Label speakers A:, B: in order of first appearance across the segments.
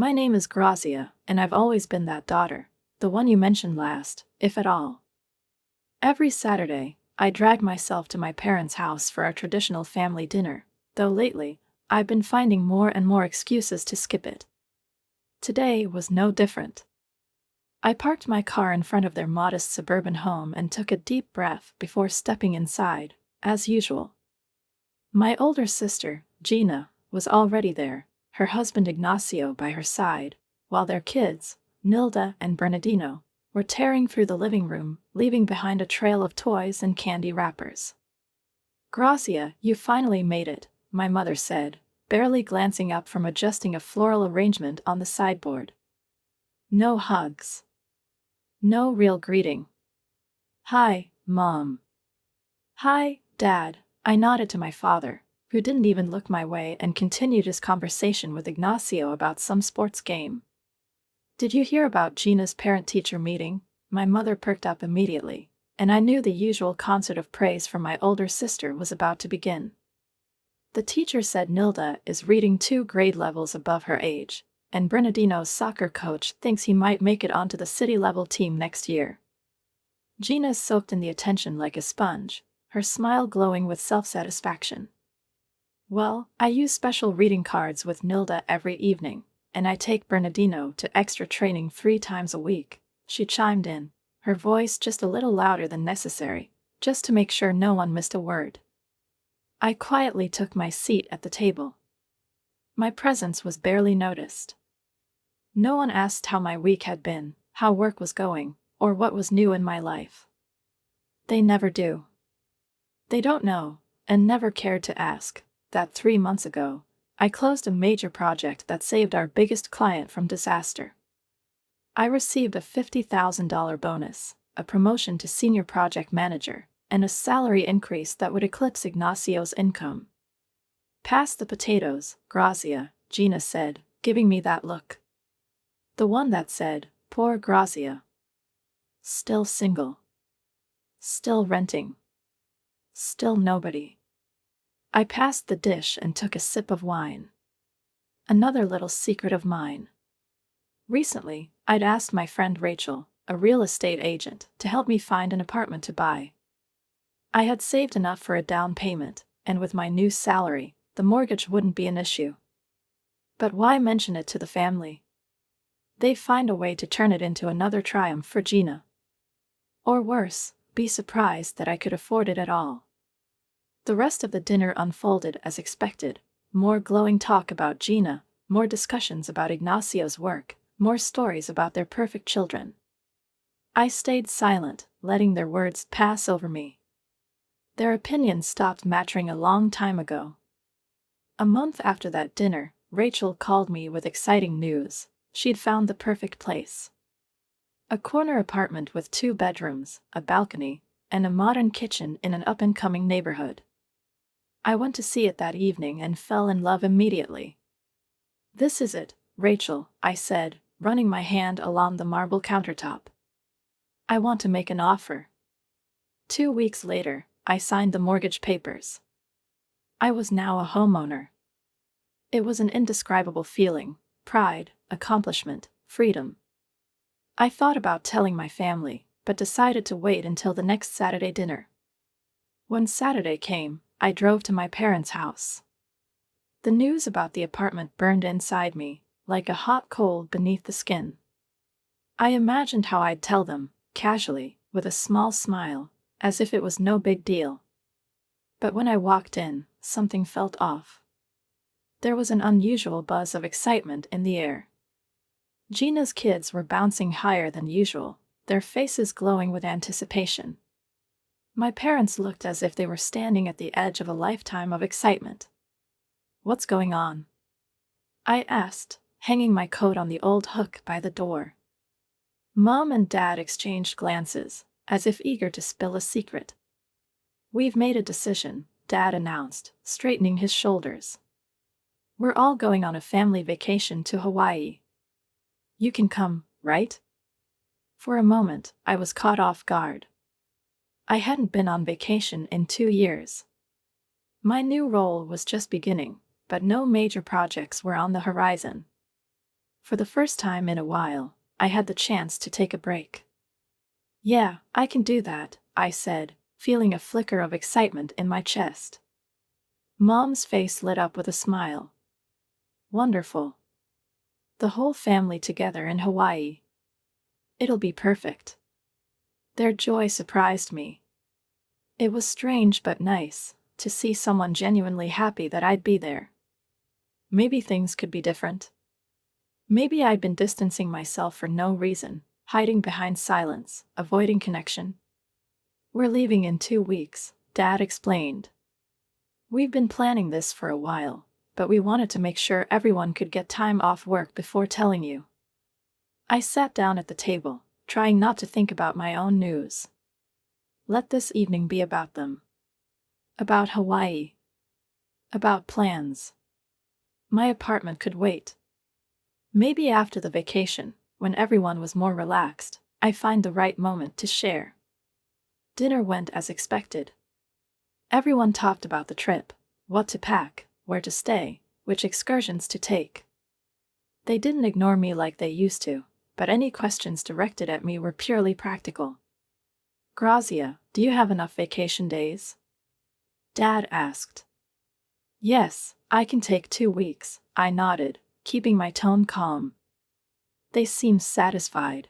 A: My name is Grazia, and I've always been that daughter, the one you mentioned last, if at all. Every Saturday, I drag myself to my parents' house for our traditional family dinner, though lately, I've been finding more and more excuses to skip it. Today was no different. I parked my car in front of their modest suburban home and took a deep breath before stepping inside, as usual. My older sister, Gina, was already there, her husband Ignacio by her side, while their kids, Nilda and Bernardino, were tearing through the living room, leaving behind a trail of toys and candy wrappers. "Grazia, you finally made it," my mother said, barely glancing up from adjusting a floral arrangement on the sideboard. No hugs. No real greeting. "Hi, Mom." "Hi, Dad," I nodded to my father, who didn't even look my way and continued his conversation with Ignacio about some sports game. "Did you hear about Gina's parent-teacher meeting?" My mother perked up immediately, and I knew the usual concert of praise from my older sister was about to begin. The teacher said Nilda is reading 2 grade levels above her age, and Bernardino's soccer coach thinks he might make it onto the city-level team next year. Gina soaked in the attention like a sponge, her smile glowing with self-satisfaction. "Well, I use special reading cards with Nilda every evening, and I take Bernardino to extra training 3 times a week," she chimed in, her voice just a little louder than necessary, just to make sure no one missed a word. I quietly took my seat at the table. My presence was barely noticed. No one asked how my week had been, how work was going, or what was new in my life. They never do. They don't know, and never cared to ask, that 3 months ago, I closed a major project that saved our biggest client from disaster. I received a $50,000 bonus, a promotion to senior project manager, and a salary increase that would eclipse Ignacio's income. "Pass the potatoes, Grazia," Gina said, giving me that look. The one that said, "Poor Grazia. Still single. Still renting. Still nobody." I passed the dish and took a sip of wine. Another little secret of mine. Recently, I'd asked my friend Rachel, a real estate agent, to help me find an apartment to buy. I had saved enough for a down payment, and with my new salary, the mortgage wouldn't be an issue. But why mention it to the family? They'd find a way to turn it into another triumph for Gina. Or worse, be surprised that I could afford it at all. The rest of the dinner unfolded as expected, more glowing talk about Gina, more discussions about Ignacio's work, more stories about their perfect children. I stayed silent, letting their words pass over me. Their opinions stopped mattering a long time ago. A month after that dinner, Rachel called me with exciting news. She'd found the perfect place. A corner apartment with 2 bedrooms, a balcony, and a modern kitchen in an up-and-coming neighborhood. I went to see it that evening and fell in love immediately. "This is it, Rachel," I said, running my hand along the marble countertop. "I want to make an offer." 2 weeks later, I signed the mortgage papers. I was now a homeowner. It was an indescribable feeling: pride, accomplishment, freedom. I thought about telling my family, but decided to wait until the next Saturday dinner. When Saturday came, I drove to my parents' house. The news about the apartment burned inside me, like a hot coal beneath the skin. I imagined how I'd tell them, casually, with a small smile, as if it was no big deal. But when I walked in, something felt off. There was an unusual buzz of excitement in the air. Gina's kids were bouncing higher than usual, their faces glowing with anticipation. My parents looked as if they were standing at the edge of a lifetime of excitement. "What's going on?" I asked, hanging my coat on the old hook by the door. Mom and Dad exchanged glances, as if eager to spill a secret. "We've made a decision," Dad announced, straightening his shoulders. "We're all going on a family vacation to Hawaii. You can come, right?" For a moment, I was caught off guard. I hadn't been on vacation in 2 years. My new role was just beginning, but no major projects were on the horizon. For the first time in a while, I had the chance to take a break. Yeah, I can do that, I said, feeling a flicker of excitement in my chest. Mom's face lit up with a smile. Wonderful. The whole family together in Hawaii. It'll be perfect. Their joy surprised me. It was strange but nice to see someone genuinely happy that I'd be there. Maybe things could be different. Maybe I'd been distancing myself for no reason, hiding behind silence, avoiding connection. We're leaving in 2 weeks, Dad explained. We've been planning this for a while, but we wanted to make sure everyone could get time off work before telling you. I sat down at the table, trying not to think about my own news. Let this evening be about them. About Hawaii. About plans. My apartment could wait. Maybe after the vacation, when everyone was more relaxed, I find the right moment to share. Dinner went as expected. Everyone talked about the trip, what to pack, where to stay, which excursions to take. They didn't ignore me like they used to, but any questions directed at me were purely practical. Grazia, do you have enough vacation days? Dad asked. Yes, I can take 2 weeks, I nodded, keeping my tone calm. They seemed satisfied.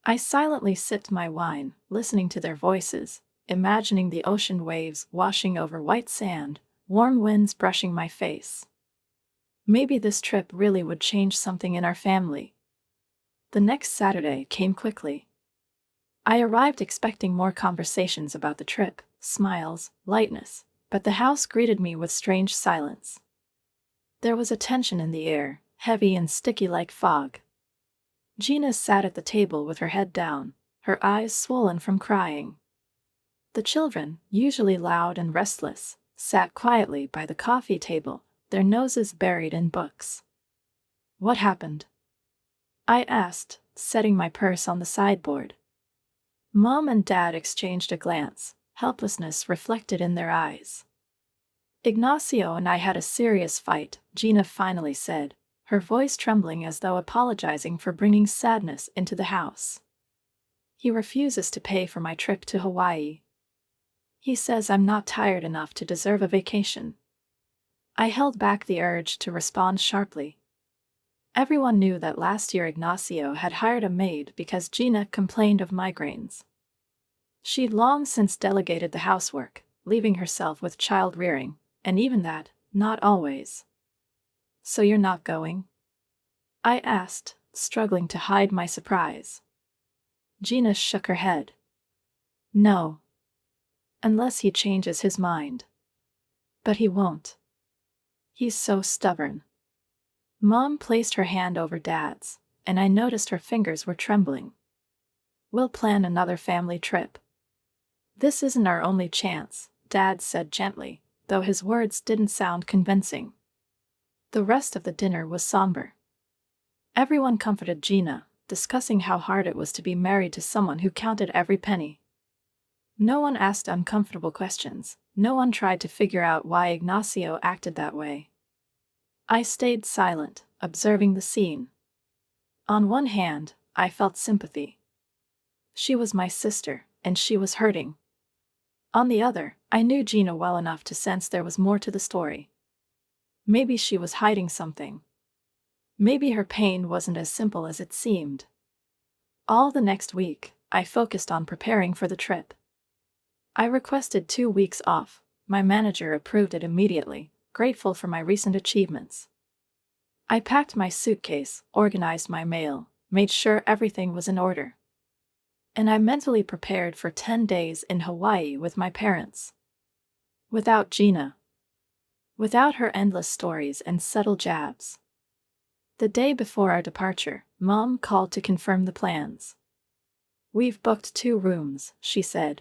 A: I silently sipped my wine, listening to their voices, imagining the ocean waves washing over white sand, warm winds brushing my face. Maybe this trip really would change something in our family. The next Saturday came quickly. I arrived expecting more conversations about the trip, smiles, lightness, but the house greeted me with strange silence. There was a tension in the air, heavy and sticky like fog. Gina sat at the table with her head down, her eyes swollen from crying. The children, usually loud and restless, sat quietly by the coffee table, their noses buried in books. What happened? I asked, setting my purse on the sideboard. Mom and Dad exchanged a glance, helplessness reflected in their eyes. Ignacio and I had a serious fight, Gina finally said, her voice trembling as though apologizing for bringing sadness into the house. He refuses to pay for my trip to Hawaii. He says I'm not tired enough to deserve a vacation. I held back the urge to respond sharply. Everyone knew that last year Ignacio had hired a maid because Gina complained of migraines. She'd long since delegated the housework, leaving herself with child rearing, and even that, not always. So you're not going? I asked, struggling to hide my surprise. Gina shook her head. No. Unless he changes his mind. But he won't. He's so stubborn. Mom placed her hand over Dad's, and I noticed her fingers were trembling. We'll plan another family trip. This isn't our only chance, Dad said gently, though his words didn't sound convincing. The rest of the dinner was somber. Everyone comforted Gina, discussing how hard it was to be married to someone who counted every penny. No one asked uncomfortable questions, no one tried to figure out why Ignacio acted that way. I stayed silent, observing the scene. On one hand, I felt sympathy. She was my sister, and she was hurting. On the other, I knew Gina well enough to sense there was more to the story. Maybe she was hiding something. Maybe her pain wasn't as simple as it seemed. All the next week, I focused on preparing for the trip. I requested 2 weeks off. My manager approved it immediately, grateful for my recent achievements. I packed my suitcase, organized my mail, made sure everything was in order. And I mentally prepared for 10 days in Hawaii with my parents. Without Gina. Without her endless stories and subtle jabs. The day before our departure, Mom called to confirm the plans. We've booked 2 rooms, she said.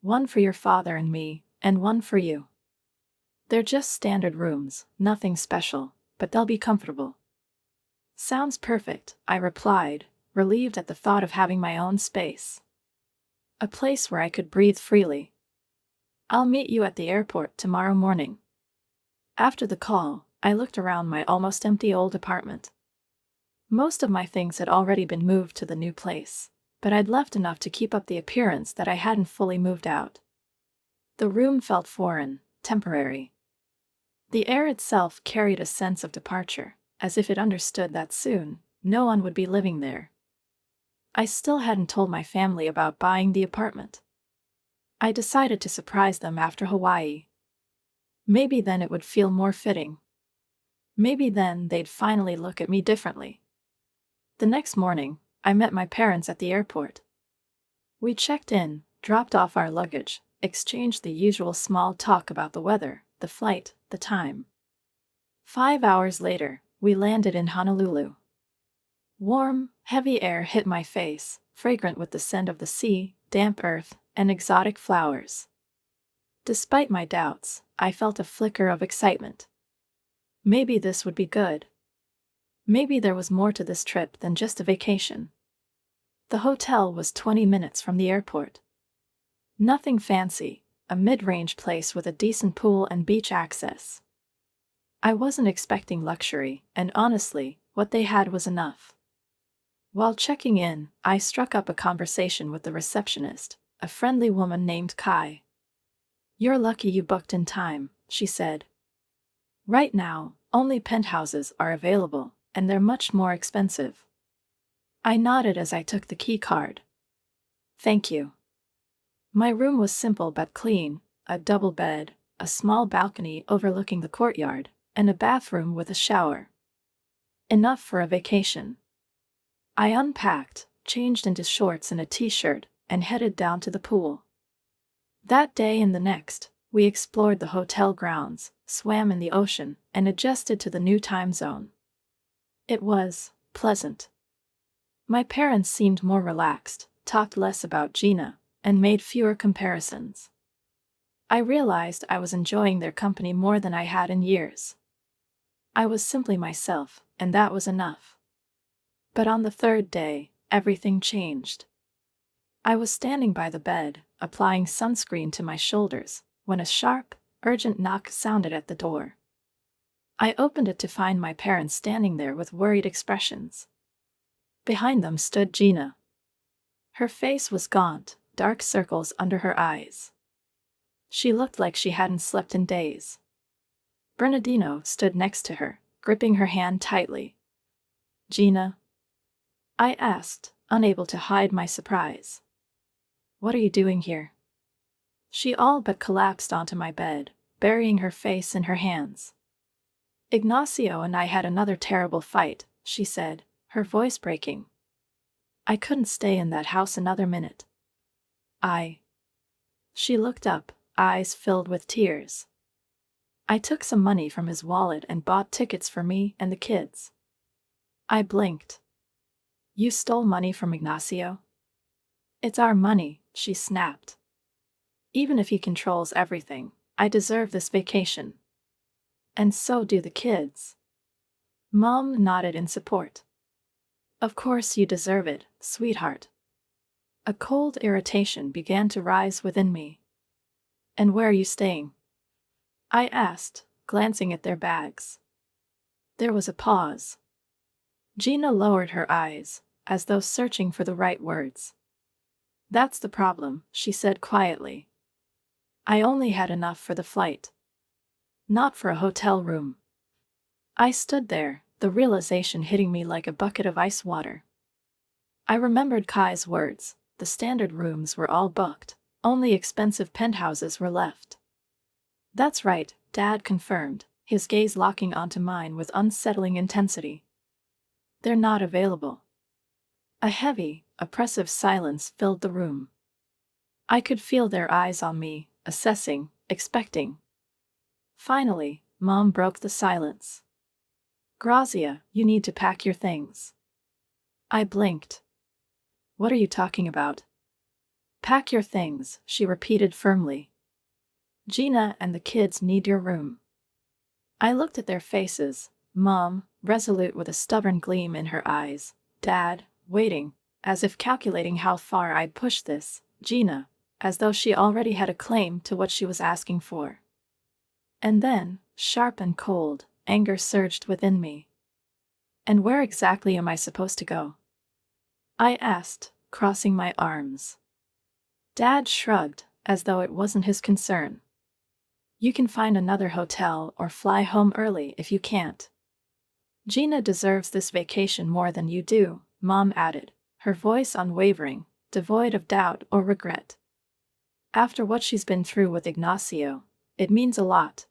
A: One for your father and me, and one for you. They're just standard rooms, nothing special, but they'll be comfortable. Sounds perfect, I replied, relieved at the thought of having my own space. A place where I could breathe freely. I'll meet you at the airport tomorrow morning. After the call, I looked around my almost empty old apartment. Most of my things had already been moved to the new place, but I'd left enough to keep up the appearance that I hadn't fully moved out. The room felt foreign, temporary. The air itself carried a sense of departure, as if it understood that soon, no one would be living there. I still hadn't told my family about buying the apartment. I decided to surprise them after Hawaii. Maybe then it would feel more fitting. Maybe then they'd finally look at me differently. The next morning, I met my parents at the airport. We checked in, dropped off our luggage, exchanged the usual small talk about the weather, the flight, the time. 5 hours later, we landed in Honolulu. Warm, heavy air hit my face, fragrant with the scent of the sea, damp earth, and exotic flowers. Despite my doubts, I felt a flicker of excitement. Maybe this would be good. Maybe there was more to this trip than just a vacation. The hotel was 20 minutes from the airport. Nothing fancy, a mid-range place with a decent pool and beach access. I wasn't expecting luxury, and honestly, what they had was enough. While checking in, I struck up a conversation with the receptionist, a friendly woman named Kai. "You're lucky you booked in time," she said. "Right now, only penthouses are available, and they're much more expensive." I nodded as I took the key card. "Thank you." My room was simple but clean, a double bed, a small balcony overlooking the courtyard, and a bathroom with a shower. Enough for a vacation. I unpacked, changed into shorts and a t-shirt, and headed down to the pool. That day and the next, we explored the hotel grounds, swam in the ocean, and adjusted to the new time zone. It was pleasant. My parents seemed more relaxed, talked less about Gina, and made fewer comparisons. I realized I was enjoying their company more than I had in years. I was simply myself, and that was enough. But on the third day, everything changed. I was standing by the bed, applying sunscreen to my shoulders, when a sharp, urgent knock sounded at the door. I opened it to find my parents standing there with worried expressions. Behind them stood Gina. Her face was gaunt, dark circles under her eyes. She looked like she hadn't slept in days. Bernardino stood next to her, gripping her hand tightly. "Gina?" I asked, unable to hide my surprise. "What are you doing here?" She all but collapsed onto my bed, burying her face in her hands. "Ignacio and I had another terrible fight," she said, her voice breaking. "I couldn't stay in that house another minute. She looked up, eyes filled with tears. "I took some money from his wallet and bought tickets for me and the kids." I blinked. "You stole money from Ignacio?" "It's our money," she snapped. "Even if he controls everything, I deserve this vacation. And so do the kids." Mom nodded in support. "Of course you deserve it, sweetheart." A cold irritation began to rise within me. "And where are you staying?" I asked, glancing at their bags. There was a pause. Gina lowered her eyes, as though searching for the right words. "That's the problem," she said quietly. "I only had enough for the flight. Not for a hotel room." I stood there, the realization hitting me like a bucket of ice water. I remembered Kai's words. The standard rooms were all booked. Only expensive penthouses were left. "That's right," Dad confirmed, his gaze locking onto mine with unsettling intensity. "They're not available." A heavy, oppressive silence filled the room. I could feel their eyes on me, assessing, expecting. Finally, Mom broke the silence. "Grazia, you need to pack your things." I blinked. "What are you talking about?" "Pack your things," she repeated firmly. "Gina and the kids need your room." I looked at their faces, Mom, resolute with a stubborn gleam in her eyes, Dad, waiting, as if calculating how far I'd push this, Gina, as though she already had a claim to what she was asking for. And then, sharp and cold, anger surged within me. And where exactly am I supposed to go? I asked, crossing my arms. Dad shrugged, as though it wasn't his concern. You can find another hotel or fly home early if you can't. Gina deserves this vacation more than you do, Mom added, her voice unwavering, devoid of doubt or regret. After what she's been through with Ignacio, it means a lot.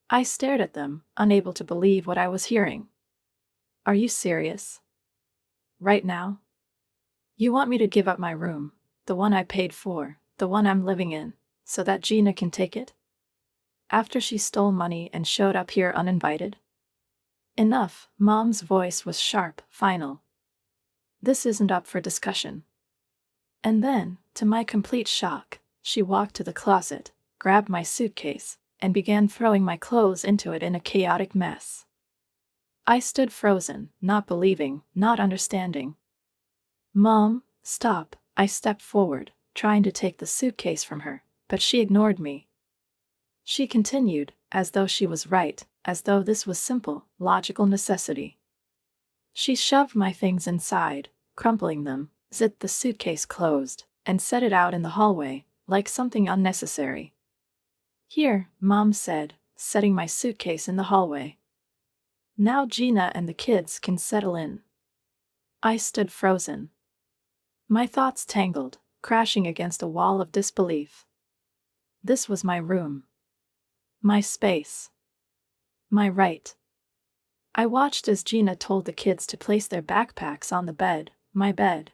A: I stared at them, unable to believe what I was hearing. Are you serious? Right now? You want me to give up my room, the one I paid for, the one I'm living in, so that Gina can take it? After she stole money and showed up here uninvited? Enough, Mom's voice was sharp, final. This isn't up for discussion. And then, to my complete shock, she walked to the closet, grabbed my suitcase, and began throwing my clothes into it in a chaotic mess. I stood frozen, not believing, not understanding. Mom, stop, I stepped forward, trying to take the suitcase from her, but she ignored me. She continued, as though she was right, as though this was simple, logical necessity. She shoved my things inside, crumpling them, zipped the suitcase closed, and set it out in the hallway, like something unnecessary. Here, Mom said, setting my suitcase in the hallway. Now Gina and the kids can settle in. I stood frozen. My thoughts tangled, crashing against a wall of disbelief. This was my room. My space. My right. I watched as Gina told the kids to place their backpacks on the bed, my bed.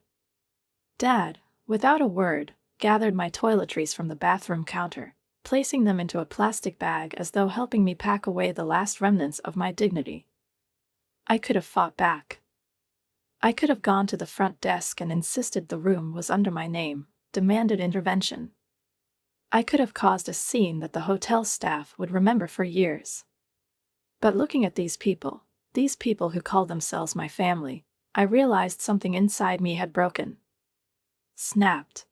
A: Dad, without a word, gathered my toiletries from the bathroom counter, placing them into a plastic bag as though helping me pack away the last remnants of my dignity. I could have fought back. I could have gone to the front desk and insisted the room was under my name, demanded intervention. I could have caused a scene that the hotel staff would remember for years. But looking at these people who call themselves my family, I realized something inside me had broken. Snapped.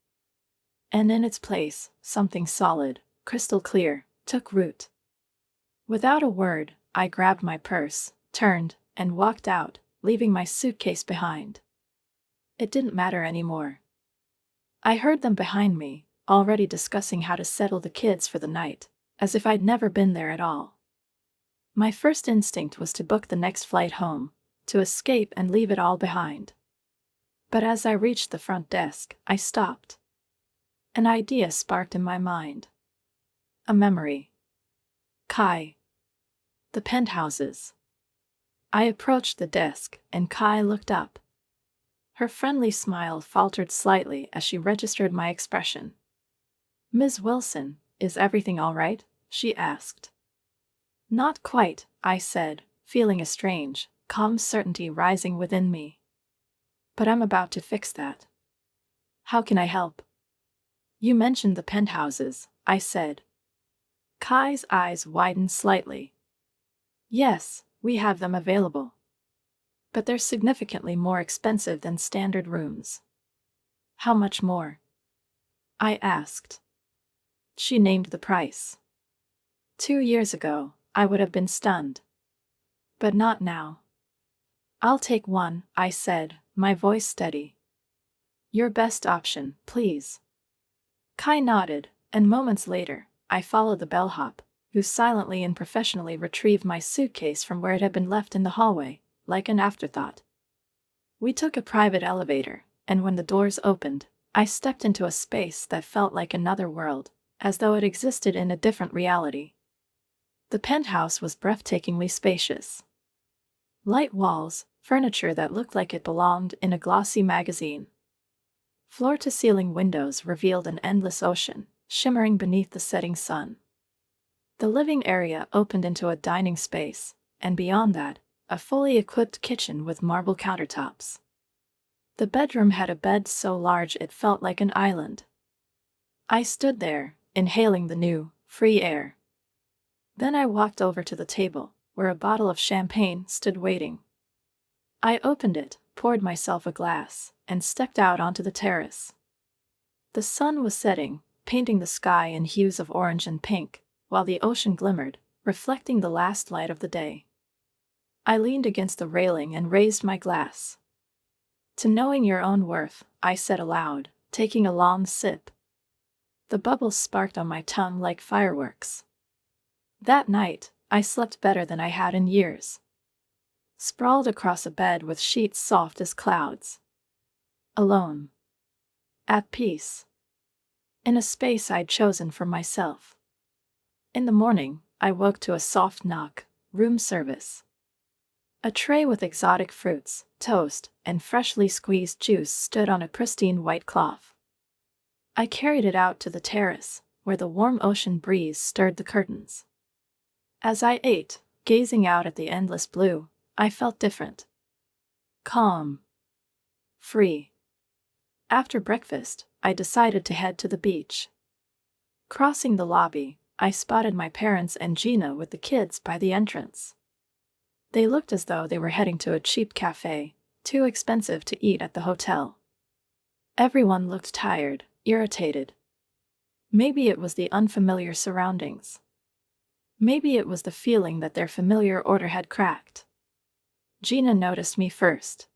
A: And in its place, something solid, crystal clear, took root. Without a word, I grabbed my purse, turned, and walked out, leaving my suitcase behind. It didn't matter anymore. I heard them behind me, already discussing how to settle the kids for the night, as if I'd never been there at all. My first instinct was to book the next flight home, to escape and leave it all behind. But as I reached the front desk, I stopped. An idea sparked in my mind. A memory. Kai. The penthouses. I approached the desk, and Kai looked up. Her friendly smile faltered slightly as she registered my expression. Ms. Wilson, is everything all right? She asked. Not quite, I said, feeling a strange, calm certainty rising within me. But I'm about to fix that. How can I help? You mentioned the penthouses, I said. Kai's eyes widened slightly. Yes, we have them available. But they're significantly more expensive than standard rooms. How much more? I asked. She named the price. 2 years ago, I would have been stunned. But not now. I'll take one, I said, my voice steady. Your best option, please. Kai nodded, and moments later, I followed the bellhop, who silently and professionally retrieved my suitcase from where it had been left in the hallway, like an afterthought. We took a private elevator, and when the doors opened, I stepped into a space that felt like another world, as though it existed in a different reality. The penthouse was breathtakingly spacious. Light walls, furniture that looked like it belonged in a glossy magazine. Floor-to-ceiling windows revealed an endless ocean, shimmering beneath the setting sun. The living area opened into a dining space, and beyond that, a fully equipped kitchen with marble countertops. The bedroom had a bed so large it felt like an island. I stood there, inhaling the new, free air. Then I walked over to the table, where a bottle of champagne stood waiting. I opened it, poured myself a glass, and stepped out onto the terrace. The sun was setting, painting the sky in hues of orange and pink, while the ocean glimmered, reflecting the last light of the day. I leaned against the railing and raised my glass. To knowing your own worth, I said aloud, taking a long sip. The bubbles sparked on my tongue like fireworks. That night, I slept better than I had in years. Sprawled across a bed with sheets soft as clouds. Alone. At peace. In a space I'd chosen for myself. In the morning, I woke to a soft knock, room service. A tray with exotic fruits, toast, and freshly squeezed juice stood on a pristine white cloth. I carried it out to the terrace, where the warm ocean breeze stirred the curtains. As I ate, gazing out at the endless blue, I felt different. Calm. Free. After breakfast, I decided to head to the beach. Crossing the lobby, I spotted my parents and Gina with the kids by the entrance. They looked as though they were heading to a cheap cafe, too expensive to eat at the hotel. Everyone looked tired, irritated. Maybe it was the unfamiliar surroundings. Maybe it was the feeling that their familiar order had cracked. Gina noticed me first.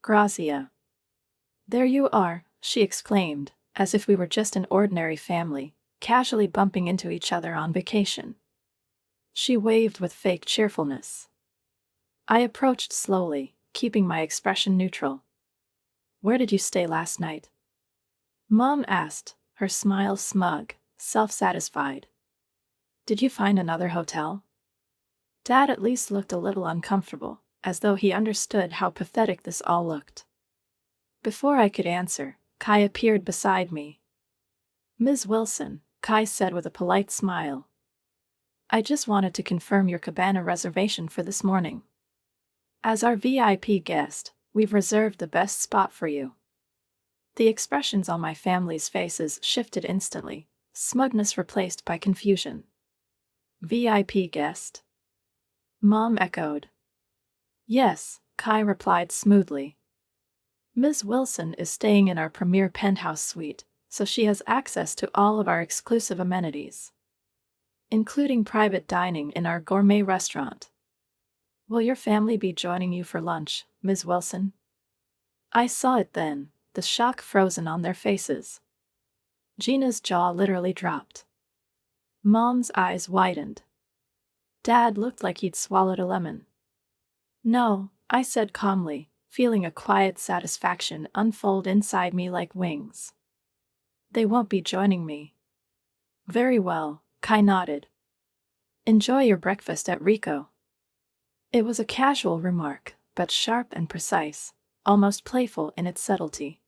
A: Grazia. There you are, she exclaimed, as if we were just an ordinary family, casually bumping into each other on vacation. She waved with fake cheerfulness. I approached slowly, keeping my expression neutral. Where did you stay last night? Mom asked, her smile smug, self-satisfied. Did you find another hotel? Dad at least looked a little uncomfortable, as though he understood how pathetic this all looked. Before I could answer, Kai appeared beside me. Ms. Wilson, Kai said with a polite smile. I just wanted to confirm your cabana reservation for this morning. As our VIP guest, we've reserved the best spot for you. The expressions on my family's faces shifted instantly, smugness replaced by confusion. VIP guest? Mom echoed. Yes, Kai replied smoothly. Ms. Wilson is staying in our premier penthouse suite, so she has access to all of our exclusive amenities, including private dining in our gourmet restaurant. Will your family be joining you for lunch, Ms. Wilson? I saw it then, the shock frozen on their faces. Gina's jaw literally dropped. Mom's eyes widened. Dad looked like he'd swallowed a lemon. No, I said calmly, feeling a quiet satisfaction unfold inside me like wings. They won't be joining me. Very well, Kai nodded. Enjoy your breakfast at Rico. It was a casual remark, but sharp and precise, almost playful in its subtlety.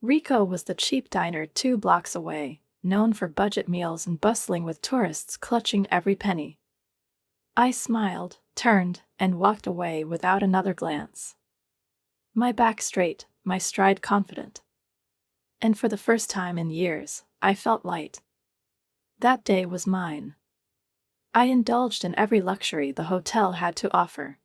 A: Rico was the cheap diner 2 blocks away, known for budget meals and bustling with tourists clutching every penny. I smiled, turned, and walked away without another glance. My back straight, my stride confident. And for the first time in years, I felt light. That day was mine. I indulged in every luxury the hotel had to offer.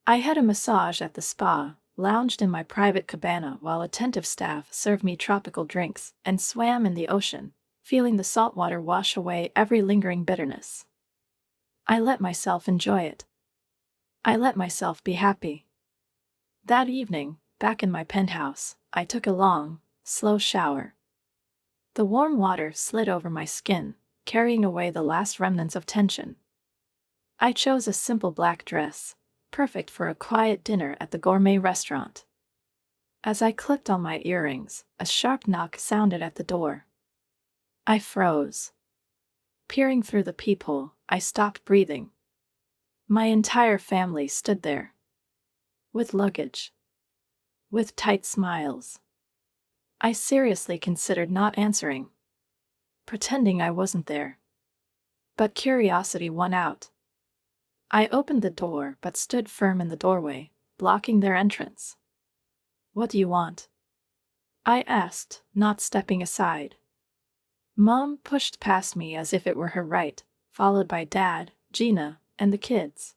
A: I had a massage at the spa, lounged in my private cabana while attentive staff served me tropical drinks, and swam in the ocean, feeling the salt water wash away every lingering bitterness. I let myself enjoy it. I let myself be happy. That evening, back in my penthouse, I took a long, slow shower. The warm water slid over my skin, carrying away the last remnants of tension. I chose a simple black dress, perfect for a quiet dinner at the gourmet restaurant. As I clicked on my earrings, a sharp knock sounded at the door. I froze. Peering through the peephole, I stopped breathing. My entire family stood there. With luggage. With tight smiles. I seriously considered not answering. Pretending I wasn't there. But curiosity won out. I opened the door but stood firm in the doorway, blocking their entrance. What do you want? I asked, not stepping aside. Mom pushed past me as if it were her right, followed by Dad, Gina, and the kids.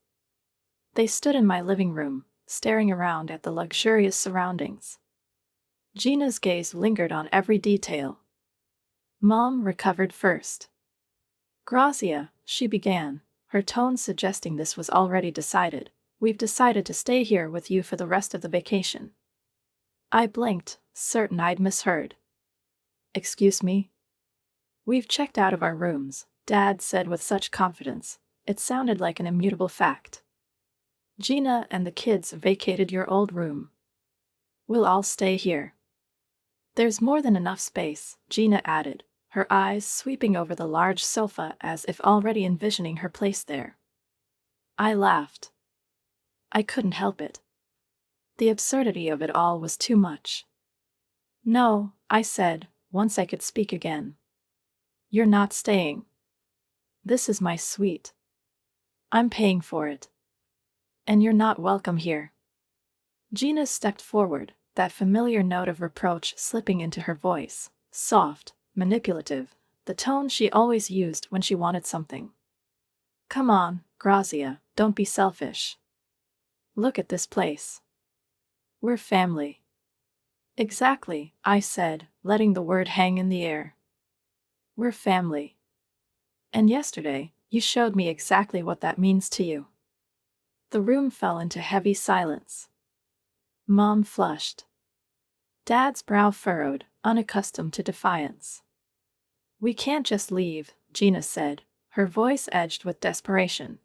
A: They stood in my living room, staring around at the luxurious surroundings. Gina's gaze lingered on every detail. Mom recovered first. Grazia, she began, her tone suggesting this was already decided. We've decided to stay here with you for the rest of the vacation. I blinked, certain I'd misheard. Excuse me? We've checked out of our rooms, Dad said with such confidence. It sounded like an immutable fact. Gina and the kids vacated your old room. We'll all stay here. There's more than enough space, Gina added, her eyes sweeping over the large sofa as if already envisioning her place there. I laughed. I couldn't help it. The absurdity of it all was too much. No, I said, once I could speak again. You're not staying. This is my suite. I'm paying for it. And you're not welcome here. Gina stepped forward, that familiar note of reproach slipping into her voice, soft, manipulative, the tone she always used when she wanted something. Come on, Grazia, don't be selfish. Look at this place. We're family. Exactly, I said, letting the word hang in the air. We're family. And yesterday, you showed me exactly what that means to you. The room fell into heavy silence. Mom flushed. Dad's brow furrowed, unaccustomed to defiance. We can't just leave, Gina said, her voice edged with desperation.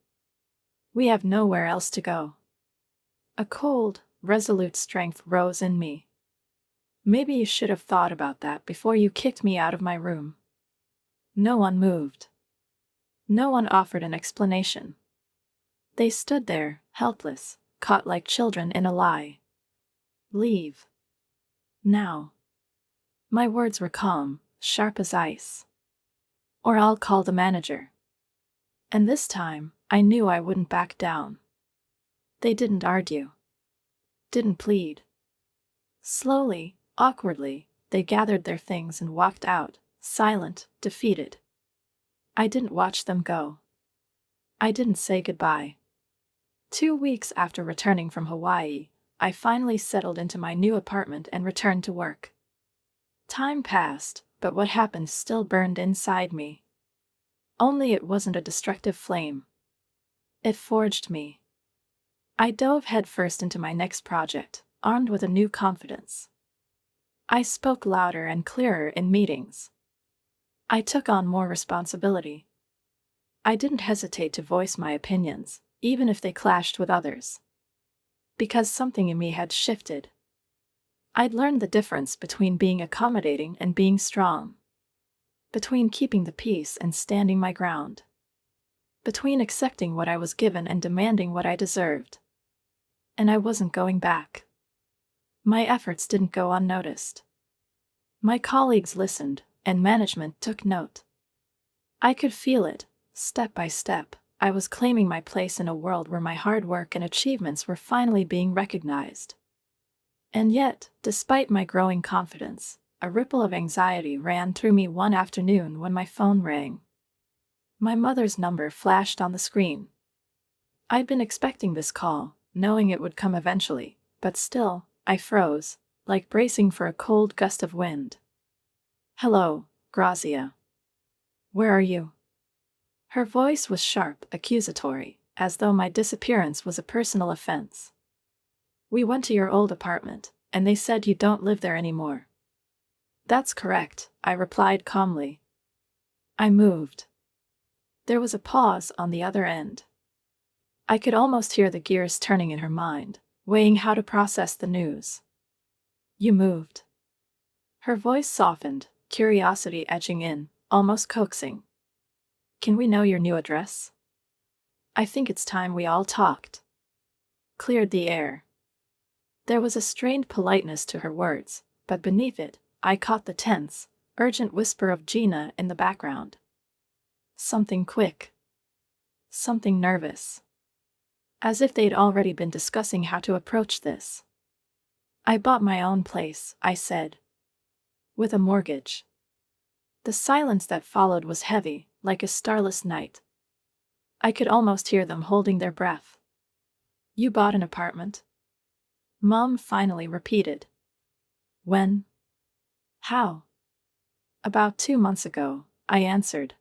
A: We have nowhere else to go. A cold, resolute strength rose in me. Maybe you should have thought about that before you kicked me out of my room. No one moved. No one offered an explanation. They stood there, helpless, caught like children in a lie. Leave. Now. My words were calm, sharp as ice. Or I'll call the manager. And this time, I knew I wouldn't back down. They didn't argue. Didn't plead. Slowly, awkwardly, they gathered their things and walked out, silent, defeated. I didn't watch them go. I didn't say goodbye. 2 weeks after returning from Hawaii, I finally settled into my new apartment and returned to work. Time passed, but what happened still burned inside me. Only it wasn't a destructive flame. It forged me. I dove headfirst into my next project, armed with a new confidence. I spoke louder and clearer in meetings. I took on more responsibility. I didn't hesitate to voice my opinions, even if they clashed with others. Because something in me had shifted. I'd learned the difference between being accommodating and being strong. Between keeping the peace and standing my ground. Between accepting what I was given and demanding what I deserved. And I wasn't going back. My efforts didn't go unnoticed. My colleagues listened, and management took note. I could feel it, step by step. I was claiming my place in a world where my hard work and achievements were finally being recognized. And yet, despite my growing confidence, a ripple of anxiety ran through me one afternoon when my phone rang. My mother's number flashed on the screen. I'd been expecting this call, knowing it would come eventually, but still, I froze, like bracing for a cold gust of wind. Hello, Grazia. Where are you? Her voice was sharp, accusatory, as though my disappearance was a personal offense. We went to your old apartment, and they said you don't live there anymore. That's correct, I replied calmly. I moved. There was a pause on the other end. I could almost hear the gears turning in her mind, weighing how to process the news. You moved. Her voice softened, curiosity edging in, almost coaxing. Can we know your new address? I think it's time we all talked. Cleared the air. There was a strained politeness to her words, but beneath it, I caught the tense, urgent whisper of Gina in the background. Something quick. Something nervous. As if they'd already been discussing how to approach this. I bought my own place, I said. With a mortgage. The silence that followed was heavy, like a starless night. I could almost hear them holding their breath. You bought an apartment? Mom finally repeated. When? How? About 2 months ago, I answered.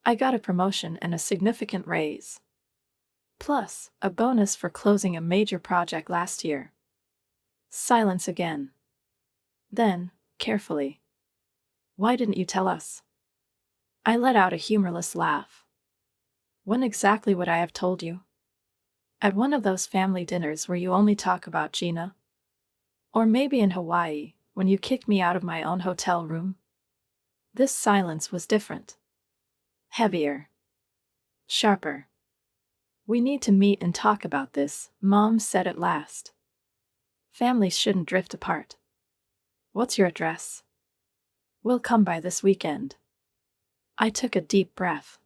A: I got a promotion and a significant raise. Plus, a bonus for closing a major project last year. Silence again. Then, carefully. Why didn't you tell us? I let out a humorless laugh. When exactly would I have told you? At one of those family dinners where you only talk about Gina? Or maybe in Hawaii, when you kicked me out of my own hotel room? This silence was different. Heavier. Sharper. We need to meet and talk about this, Mom said at last. Families shouldn't drift apart. What's your address? We'll come by this weekend. I took a deep breath.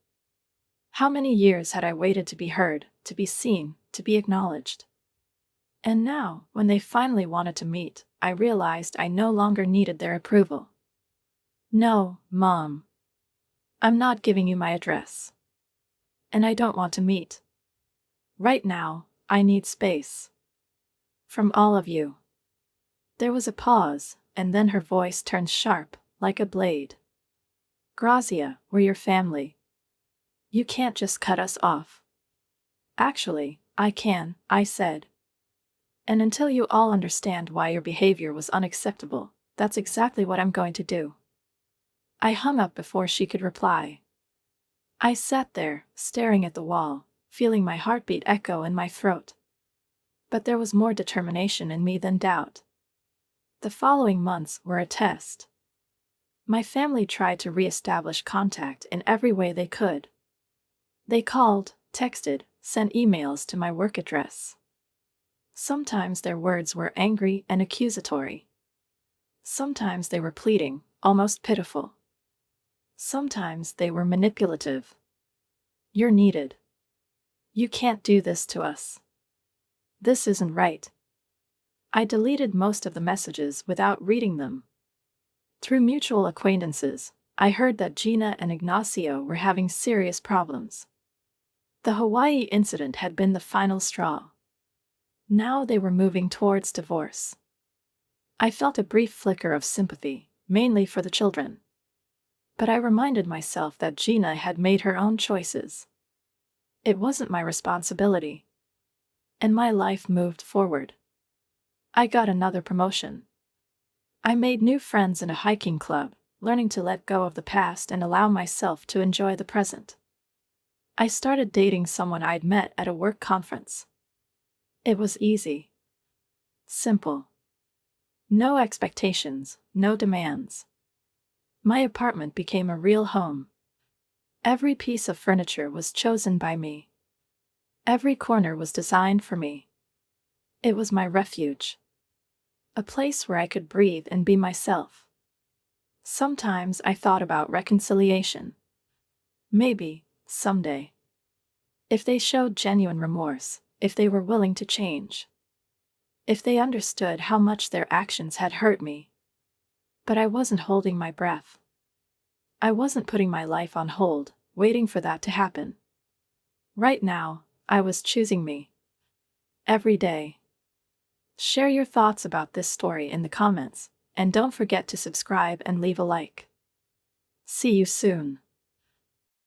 A: How many years had I waited to be heard, to be seen, to be acknowledged? And now, when they finally wanted to meet, I realized I no longer needed their approval. No, Mom. I'm not giving you my address. And I don't want to meet. Right now, I need space. From all of you. There was a pause, and then her voice turned sharp, like a blade. Grazia, we're your family. You can't just cut us off. Actually, I can, I said. And until you all understand why your behavior was unacceptable, that's exactly what I'm going to do. I hung up before she could reply. I sat there, staring at the wall, feeling my heartbeat echo in my throat. But there was more determination in me than doubt. The following months were a test. My family tried to re-establish contact in every way they could. They called, texted, sent emails to my work address. Sometimes their words were angry and accusatory. Sometimes they were pleading, almost pitiful. Sometimes they were manipulative. You're needed. You can't do this to us. This isn't right. I deleted most of the messages without reading them. Through mutual acquaintances, I heard that Gina and Ignacio were having serious problems. The Hawaii incident had been the final straw. Now they were moving towards divorce. I felt a brief flicker of sympathy, mainly for the children. But I reminded myself that Gina had made her own choices. It wasn't my responsibility. And my life moved forward. I got another promotion. I made new friends in a hiking club, learning to let go of the past and allow myself to enjoy the present. I started dating someone I'd met at a work conference. It was easy. Simple. No expectations, no demands. My apartment became a real home. Every piece of furniture was chosen by me. Every corner was designed for me. It was my refuge. A place where I could breathe and be myself. Sometimes I thought about reconciliation. Maybe, someday. If they showed genuine remorse, if they were willing to change. If they understood how much their actions had hurt me. But I wasn't holding my breath. I wasn't putting my life on hold, waiting for that to happen. Right now, I was choosing me. Every day. Share your thoughts about this story in the comments, and don't forget to subscribe and leave a like. See you soon.